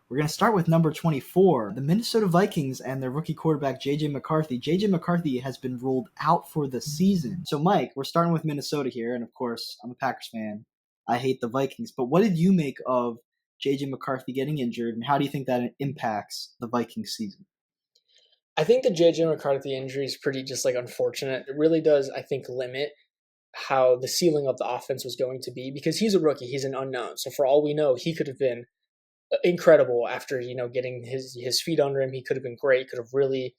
We're going to start with number 24, the Minnesota Vikings and their rookie quarterback, J.J. McCarthy. J.J. McCarthy has been ruled out for the season. So, Mike, we're starting with Minnesota here, and of course, I'm a Packers fan. I hate the Vikings. But what did you make of J.J. McCarthy getting injured, and how do you think that impacts the Vikings season? I think the JJ McCarthy injury is pretty just like unfortunate. It really does, I think, limit how the ceiling of the offense was going to be because he's a rookie, he's an unknown. So for all we know, he could have been incredible after getting his feet under him. He could have been great. Could have really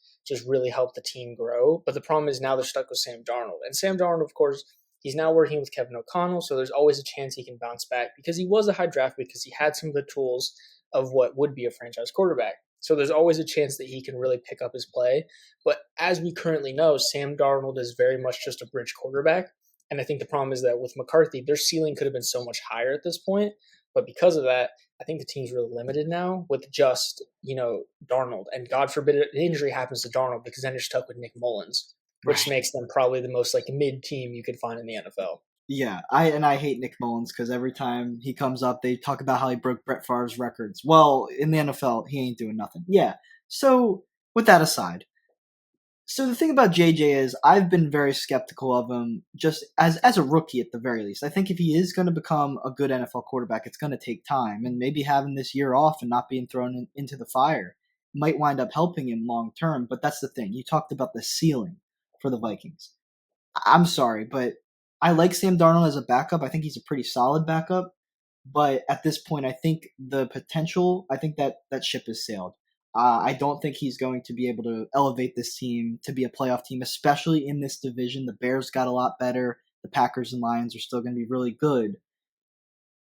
helped the team grow. But the problem is now they're stuck with Sam Darnold, and Sam Darnold, of course, he's now working with Kevin O'Connell. So there's always a chance he can bounce back because he was a high draft because he had some of the tools of what would be a franchise quarterback. So there's always a chance that he can really pick up his play. But as we currently know, Sam Darnold is very much just a bridge quarterback. And I think the problem is that with McCarthy, their ceiling could have been so much higher at this point. But because of that, I think the team's really limited now with just, Darnold. And God forbid an injury happens to Darnold because then you're stuck with Nick Mullins, which Right. makes them probably the most like mid team you could find in the NFL. Yeah, I hate Nick Mullins because every time he comes up, they talk about how he broke Brett Favre's records. Well, in the NFL, he ain't doing nothing. Yeah. So with that aside, so the thing about JJ is I've been very skeptical of him just as a rookie at the very least. I think if he is going to become a good NFL quarterback, it's going to take time, and maybe having this year off and not being thrown into the fire might wind up helping him long term. But that's the thing. You talked about the ceiling for the Vikings. I'm sorry, but I like Sam Darnold as a backup. I think he's a pretty solid backup. But at this point, I think the potential, I think that ship has sailed. I don't think he's going to be able to elevate this team to be a playoff team, especially in this division. The Bears got a lot better. The Packers and Lions are still going to be really good.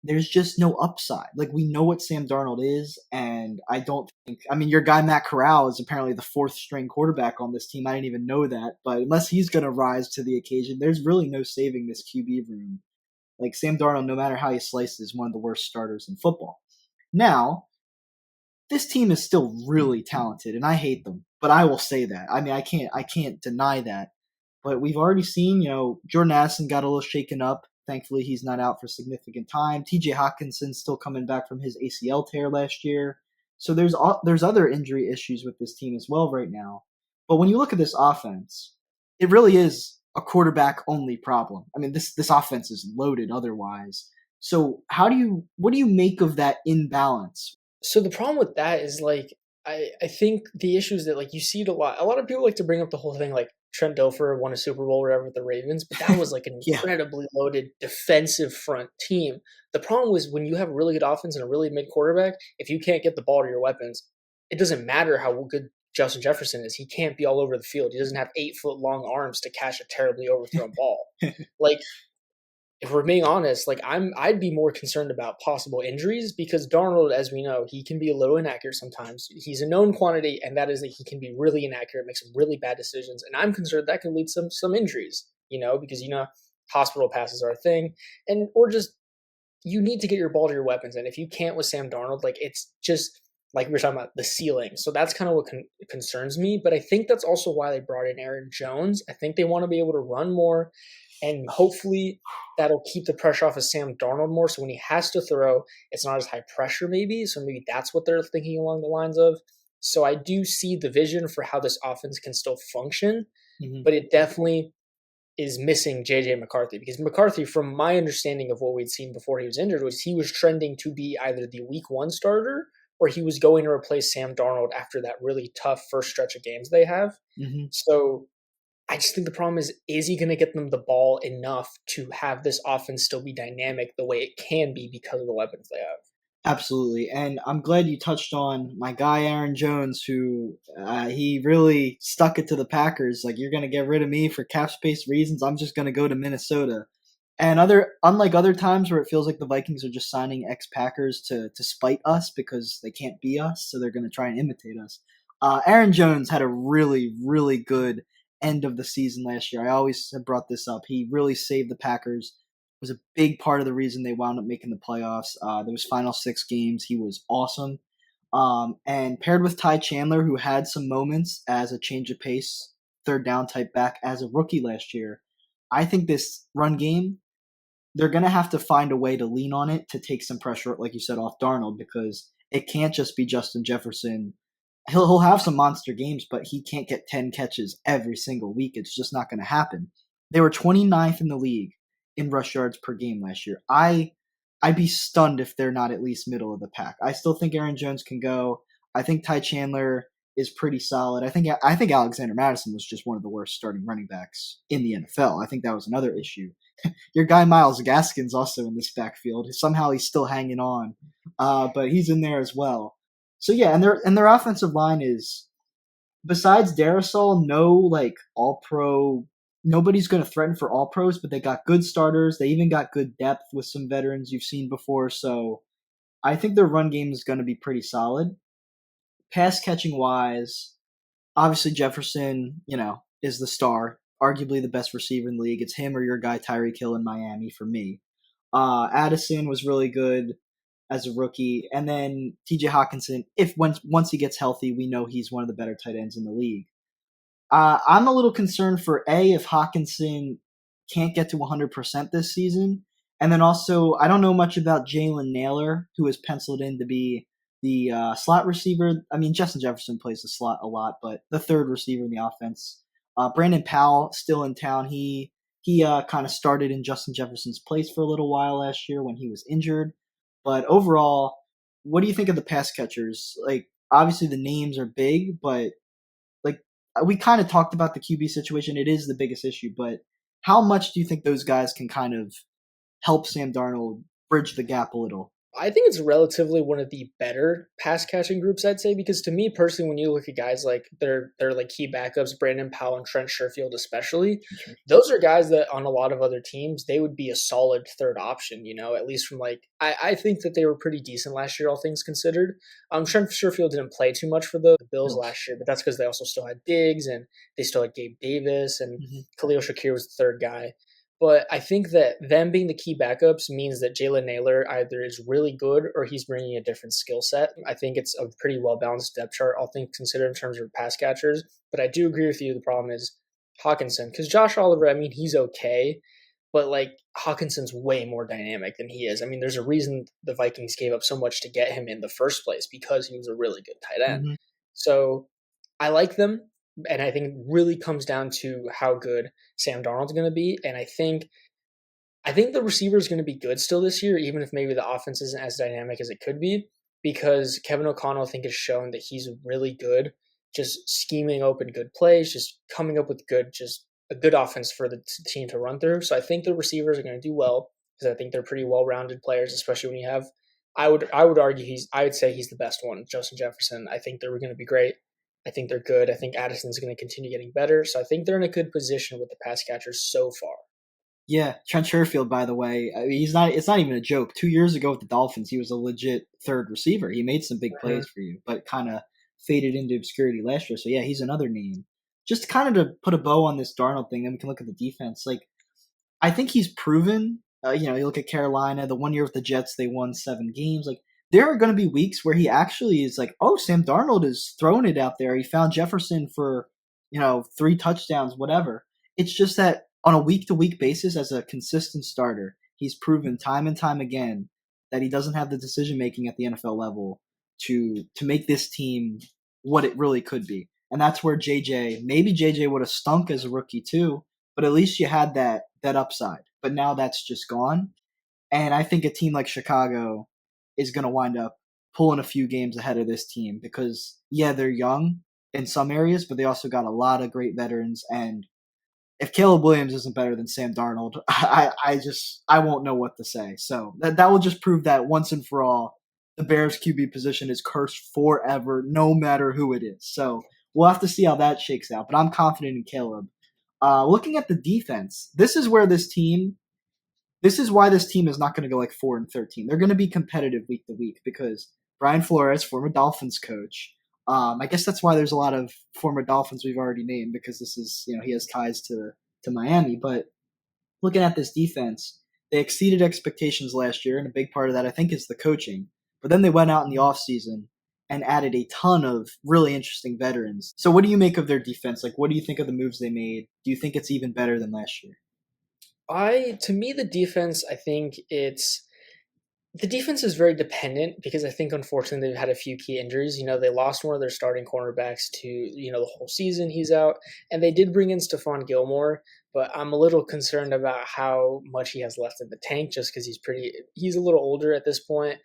There's just no upside. Like, we know what Sam Darnold is, and I don't think. I mean, your guy Matt Corral is apparently the fourth string quarterback on this team. I didn't even know that, but unless he's going to rise to the occasion, there's really no saving this QB room. Like, Sam Darnold, no matter how you slice it, is one of the worst starters in football. Now, this team is still really talented, and I hate them, but I will say that. I mean, I can't deny that. But we've already seen, Jordan Addison got a little shaken up. Thankfully, he's not out for significant time. T.J. Hawkinson's still coming back from his ACL tear last year. So there's other injury issues with this team as well right now. But when you look at this offense, it really is a quarterback only problem. I mean, this offense is loaded otherwise. So what do you make of that imbalance? So the problem with that is like I think the issue is that like you see it a lot. A lot of people like to bring up the whole thing like Trent Dilfer won a Super Bowl or whatever with the Ravens, but that was like an Yeah. incredibly loaded defensive front team. The problem was when you have a really good offense and a really mid quarterback, if you can't get the ball to your weapons, it doesn't matter how good Justin Jefferson is. He can't be all over the field. He doesn't have 8 foot long arms to catch a terribly overthrown ball. Like if we're being honest, like I'd be more concerned about possible injuries because Darnold, as we know, he can be a little inaccurate sometimes. He's a known quantity, and that is that he can be really inaccurate, make some really bad decisions, and I'm concerned that could lead to some injuries. Because hospital passes are a thing, and or just you need to get your ball to your weapons, and if you can't with Sam Darnold, like it's just like we were talking about the ceiling. So that's kind of what concerns me. But I think that's also why they brought in Aaron Jones. I think they want to be able to run more, and hopefully that'll keep the pressure off of Sam Darnold more. So when he has to throw, it's not as high pressure, maybe. So maybe that's what they're thinking along the lines of. So I do see the vision for how this offense can still function, Mhm. but it definitely is missing JJ McCarthy because McCarthy, from my understanding of what we'd seen before he was injured, was he was trending to be either the week one starter or he was going to replace Sam Darnold after that really tough first stretch of games they have. Mhm. So I just think the problem is he going to get them the ball enough to have this offense still be dynamic the way it can be because of the weapons they have? Absolutely, and I'm glad you touched on my guy Aaron Jones, who he really stuck it to the Packers. Like, you're going to get rid of me for cap space reasons. I'm just going to go to Minnesota. And unlike other times where it feels like the Vikings are just signing ex-Packers to spite us because they can't be us, so they're going to try and imitate us. Aaron Jones had a really, really good end of the season last year. I always have brought this up. He really saved the Packers. Was a big part of the reason they wound up making the playoffs. Those final 6 games, he was awesome. And paired with Ty Chandler, who had some moments as a change of pace, third down type back as a rookie last year, I think this run game, they're going to have to find a way to lean on it to take some pressure, like you said, off Darnold because It can't just be Justin Jefferson. He'll have some monster games, but he can't get 10 catches every single week. It's just not going to happen. They were 29th in the league in rush yards per game last year. I'd be stunned if they're not at least middle of the pack. I still think Aaron Jones can go. I think Ty Chandler is pretty solid. I think Alexander Madison was just one of the worst starting running backs in the NFL. I think that was another issue. Your guy Miles Gaskin's also in this backfield. Somehow he's still hanging on, but he's in there as well. So yeah, and their offensive line is, besides Darisaul, no like all pro. Nobody's going to threaten for all pros, but they got good starters. They even got good depth with some veterans you've seen before. So I think their run game is going to be pretty solid. Pass catching wise, obviously Jefferson, is the star, arguably the best receiver in the league. It's him or your guy Tyreek Hill in Miami for me. Addison was really good as a rookie, and then T.J. Hawkinson. If once he gets healthy, we know he's one of the better tight ends in the league. I'm a little concerned for if Hawkinson can't get to 100% this season, and then also I don't know much about Jalen Nailor, who is penciled in to be the slot receiver. I mean, Justin Jefferson plays the slot a lot, but the third receiver in the offense. Brandon Powell still in town. He kind of started in Justin Jefferson's place for a little while last year when he was injured. But overall, what do you think of the pass catchers? Like, obviously the names are big, but like we kind of talked about the QB situation. It is the biggest issue, but how much do you think those guys can kind of help Sam Darnold bridge the gap a little? I think it's relatively one of the better pass catching groups, I'd say, because to me personally, when you look at guys like they're like key backups, Brandon Powell and Trent Sherfield especially, those are guys that on a lot of other teams they would be a solid third option. At least from like I think that they were pretty decent last year, all things considered. Trent Sherfield didn't play too much for the Bills Bills. last year, but that's because they also still had Diggs and they still had Gabe Davis and Khalil Shakir was the third guy. But I think that them being the key backups means that Jalen Nailor either is really good or he's bringing a different skill set. I think it's a pretty well balanced depth chart, all things considered, in terms of pass catchers. But I do agree with you. The problem is Hawkinson, because Josh Oliver, I mean, he's okay, but like Hawkinson's way more dynamic than he is. I mean, there's a reason the Vikings gave up so much to get him in the first place because he was a really good tight end. Mm-hmm. So I like them, and I think it really comes down to how good Sam Darnold's going to be. And I think the receiver is going to be good still this year, even if maybe the offense isn't as dynamic as it could be, because Kevin O'Connell, I think, has shown that he's really good, just scheming open good plays, just coming up with just a good offense for the team to run through. So I think the receivers are going to do well because I think they're pretty well-rounded players, especially when you have. I would argue I would say he's the best one, Justin Jefferson. I think they're going to be great. I think they're good. I think Addison's going to continue getting better. So I think they're in a good position with the pass catchers so far. Yeah, Trent Sherfield, by the way, I mean, he's not. It's not even a joke. 2 years ago with the Dolphins, he was a legit third receiver. He made some big Mm-hmm. plays for you, but kind of faded into obscurity last year. So yeah, he's another name. Just kind of to put a bow on this Darnold thing, then we can look at the defense. Like, I think he's proven. You look at Carolina. The 1 year with the Jets, they won 7 games. Like, there are going to be weeks where he actually is like, oh, Sam Darnold is throwing it out there. He found Jefferson for 3 touchdowns, whatever. It's just that on a week to week basis, as a consistent starter, he's proven time and time again that he doesn't have the decision making at the NFL level to make this team what it really could be. And that's where maybe JJ would have stunk as a rookie too, but at least you had that upside. But now that's just gone. And I think a team like Chicago is going to wind up pulling a few games ahead of this team because, yeah, they're young in some areas, but they also got a lot of great veterans. And if Caleb Williams isn't better than Sam Darnold, I won't know what to say. So that will just prove that once and for all, the Bears QB position is cursed forever, no matter who it is. So we'll have to see how that shakes out. But I'm confident in Caleb. Looking at the defense, this is why this team is not going to go like 4-13. They're going to be competitive week to week because Brian Flores, former Dolphins coach, I guess that's why there's a lot of former Dolphins we've already named because this is he has ties to Miami. But looking at this defense, they exceeded expectations last year, and a big part of that I think is the coaching. But then they went out in the offseason and added a ton of really interesting veterans. So what do you make of their defense? Like, what do you think of the moves they made? Do you think it's even better than last year? To me, the defense, I think The defense is very dependent because I think unfortunately they've had a few key injuries. They lost one of their starting cornerbacks to, the whole season he's out. And they did bring in Stephon Gilmore, but I'm a little concerned about how much he has left in the tank just because he's a little older at this point.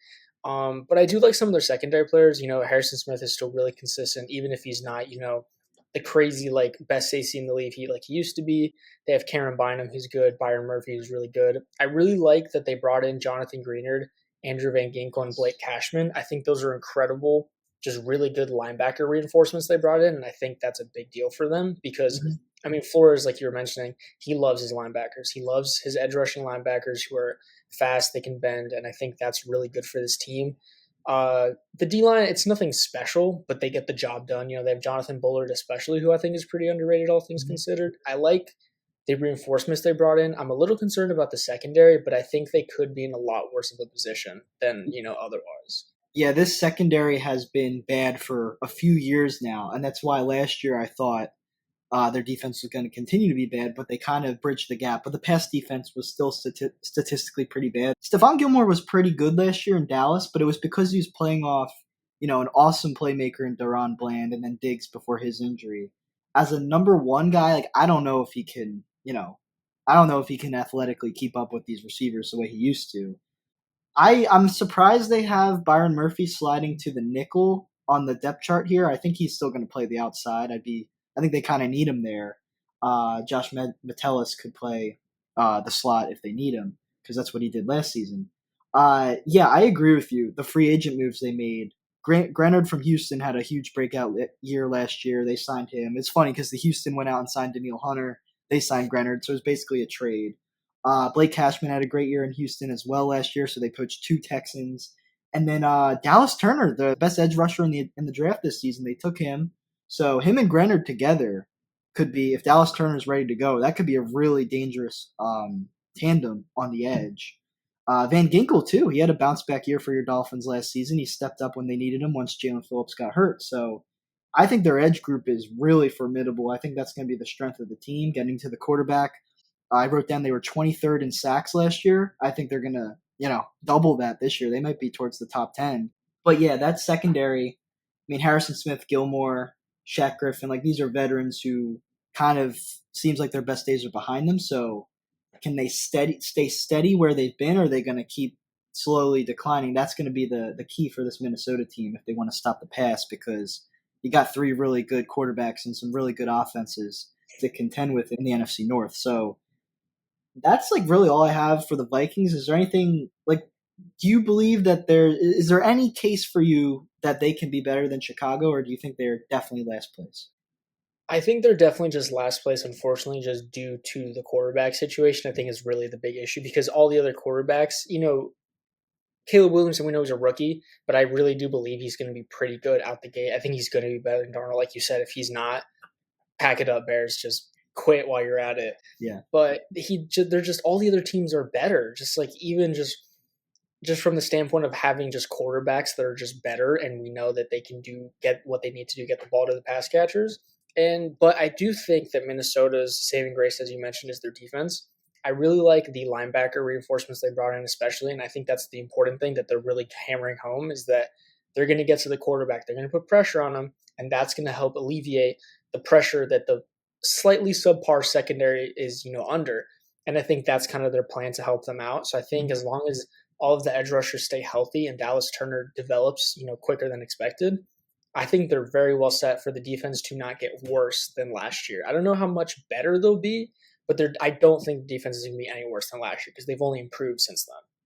But I do like some of their secondary players. Harrison Smith is still really consistent, even if he's not, the crazy like best safety in the league he used to be. They have Karen Bynum who's good, Byron Murphy who's really good. I really like that they brought in Jonathan Greenard, Andrew Van Ginkel, and Blake Cashman. I think those are incredible, just really good linebacker reinforcements they brought in, and I think that's a big deal for them because Mhm. I mean Flores, like you were mentioning, he loves his linebackers. He loves his edge rushing linebackers who are fast, they can bend, and I think that's really good for this team. The D line, it's nothing special, but they get the job done. They have Jonathan Bullard, especially, who I think is pretty underrated, all things Mhm. considered. I like the reinforcements they brought in. I'm a little concerned about the secondary, but I think they could be in a lot worse of a position than otherwise. Yeah, this secondary has been bad for a few years now, and that's why last year I thought their defense was going to continue to be bad, but they kind of bridged the gap. But the pass defense was still statistically pretty bad. Stephon Gilmore was pretty good last year in Dallas, but it was because he was playing off, an awesome playmaker in Duron Bland and then Diggs before his injury. As a number one guy, like I don't know if he can, I don't know if he can athletically keep up with these receivers the way he used to. I'm surprised they have Byron Murphy sliding to the nickel on the depth chart here. I think he's still going to play the outside. I think they kind of need him there. Josh Metellus could play the slot if they need him because that's what he did last season. Yeah, I agree with you. The free agent moves they made. Granard from Houston had a huge breakout year last year. They signed him. It's funny because the Houston went out and signed Daniil Hunter. They signed Granard, so it was basically a trade. Blake Cashman had a great year in Houston as well last year, so they poached two Texans. And then Dallas Turner, the best edge rusher in the draft this season, they took him. So him and Grenard together could be, if Dallas Turner is ready to go, that could be a really dangerous tandem on the edge. Van Ginkel too. He had a bounce back year for your Dolphins last season. He stepped up when they needed him once Jalen Phillips got hurt. So I think their edge group is really formidable. I think that's going to be the strength of the team. Getting to the quarterback, I wrote down they were 23rd in sacks last year. I think they're gonna, double that this year. They might be towards the top 10. But yeah, that secondary. I mean, Harrison Smith, Gilmore, Shaq Griffin, like these are veterans who kind of seems like their best days are behind them. So can they stay steady where they've been, or are they going to keep slowly declining? That's going to be the key for this Minnesota team if they want to stop the pass because you got three really good quarterbacks and some really good offenses to contend with in the NFC North. So that's like really all I have for the Vikings. Is there anything like? Do you believe that there any case for you that they can be better than Chicago, or do you think they're definitely last place? I think they're definitely just last place, unfortunately, just due to the quarterback situation. I think is really the big issue because all the other quarterbacks, Caleb Williamson, we know he's a rookie, but I really do believe he's going to be pretty good out the gate. I think he's going to be better than Darnold, like you said. If he's not, pack it up, Bears. Just quit while you're at it. Yeah. But they're just all the other teams are better. Just like even just from the standpoint of having just quarterbacks that are just better, and we know that they can get what they need to do, get the ball to the pass catchers. But I do think that Minnesota's saving grace, as you mentioned, is their defense. I really like the linebacker reinforcements they brought in, especially, and I think that's the important thing that they're really hammering home is that they're going to get to the quarterback, they're going to put pressure on him, and that's going to help alleviate the pressure that the slightly subpar secondary is, under. And I think that's kind of their plan to help them out. So I think as long as all of the edge rushers stay healthy and Dallas Turner develops, quicker than expected, I think they're very well set for the defense to not get worse than last year. I don't know how much better they'll be, but I don't think the defense is going to be any worse than last year because they've only improved since then.